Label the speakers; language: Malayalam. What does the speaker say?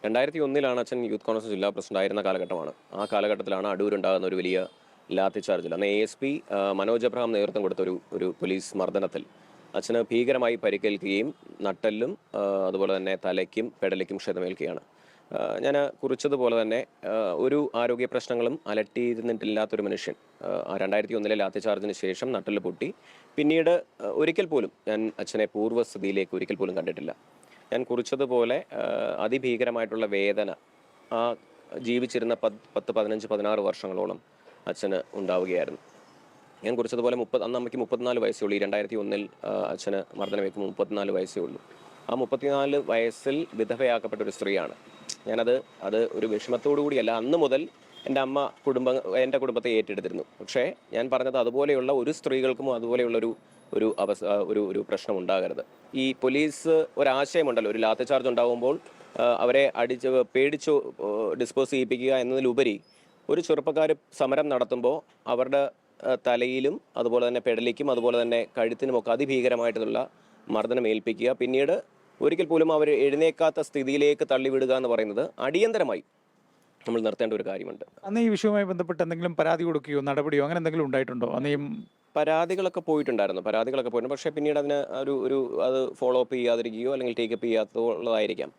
Speaker 1: 2001 അച്ഛൻ യൂത്ത് കോൺഗ്രസ് ജില്ലാ പ്രസിഡന്റ് ആയിരുന്ന കാലഘട്ടമാണ്. ആ കാലഘട്ടത്തിലാണ് അടൂരുണ്ടാകുന്ന ഒരു വലിയ ലാത്തി ചാർജിൽ അന്ന് ASP മനോജ് എബ്രഹാം നേതൃത്വം കൊടുത്ത ഒരു പോലീസ് മർദ്ദനത്തിൽ അച്ഛന് ഭീകരമായി പരിക്കേൽക്കുകയും നട്ടെല്ലും അതുപോലെ തന്നെ തലയ്ക്കും പെടലിക്കും ക്ഷതമേൽക്കുകയാണ്. ഞാൻ കുറിച്ചതുപോലെ തന്നെ ഒരു ആരോഗ്യ പ്രശ്നങ്ങളും അലട്ടിയിരുന്നിട്ടില്ലാത്തൊരു മനുഷ്യൻ 2001 ലാത്തി ചാർജിന് ശേഷം നട്ടെല്ല് പൊട്ടി. പിന്നീട് ഒരിക്കൽ പോലും ഞാൻ അച്ഛനെ പൂർവ്വസ്ഥിതിയിലേക്ക് ഒരിക്കൽ പോലും കണ്ടിട്ടില്ല. ഞാൻ കുറിച്ചതുപോലെ അതിഭീകരമായിട്ടുള്ള വേദന ആ ജീവിച്ചിരുന്ന 10, 15, 16 വർഷങ്ങളോളം അച്ഛന് ഉണ്ടാവുകയായിരുന്നു. ഞാൻ കുറിച്ചതുപോലെ അന്ന് അമ്മയ്ക്ക് 34 വയസ്സേ ഉള്ളൂ. ഈ 2001 അച്ഛന് മർദ്ദനമേൽക്കുമ്പോൾ 34 വയസ്സേ ഉള്ളൂ. ആ 34 വയസ്സിൽ വിധവയാക്കപ്പെട്ട ഒരു സ്ത്രീയാണ്. അത് ഒരു വിഷമത്തോടു കൂടിയല്ല, അന്ന് മുതൽ എൻ്റെ കുടുംബത്തെ ഏറ്റെടുത്തിരുന്നു. പക്ഷേ ഞാൻ പറഞ്ഞത് അതുപോലെയുള്ള ഒരു സ്ത്രീകൾക്കും അതുപോലെയുള്ളൊരു ഒരു ഒരു പ്രശ്നം ഉണ്ടാകരുത്. ഈ പോലീസ് ഒരാശയമുണ്ടല്ലോ, ഒരു ലാത്തി ചാർജ് ഉണ്ടാകുമ്പോൾ അവരെ പേടിച്ചു ഡിസ്പോസ് ചെയ്യിപ്പിക്കുക എന്നതിലുപരി ഒരു ചെറുപ്പക്കാർ സമരം നടത്തുമ്പോൾ അവരുടെ തലയിലും അതുപോലെ തന്നെ പെടലിക്കും അതുപോലെ തന്നെ കഴുത്തിനുമൊക്കെ അതിഭീകരമായിട്ടുള്ള മർദ്ദനം ഏൽപ്പിക്കുക, പിന്നീട് ഒരിക്കൽ പോലും അവർ എഴുന്നേക്കാത്ത സ്ഥിതിയിലേക്ക് തള്ളിവിടുക എന്ന് പറയുന്നത് അടിയന്തരമായി നമ്മൾ നിർത്തേണ്ട ഒരു കാര്യമുണ്ട്.
Speaker 2: അന്ന് ഈ വിഷയവുമായി ബന്ധപ്പെട്ട് എന്തെങ്കിലും പരാതി കൊടുക്കുകയോ നടപടിയോ അങ്ങനെ എന്തെങ്കിലും ഉണ്ടായിട്ടുണ്ടോ? അന്ന് ഈ
Speaker 1: പരാതികളൊക്കെ പോയിട്ടുണ്ടായിരുന്നു, പക്ഷേ പിന്നീട് അതിന് അത് ഫോളോ അപ്പ് ചെയ്യാതിരിക്കുകയോ അല്ലെങ്കിൽ ടേക്കപ്പ് ചെയ്യാത്തതോ ഉള്ളതായിരിക്കാം.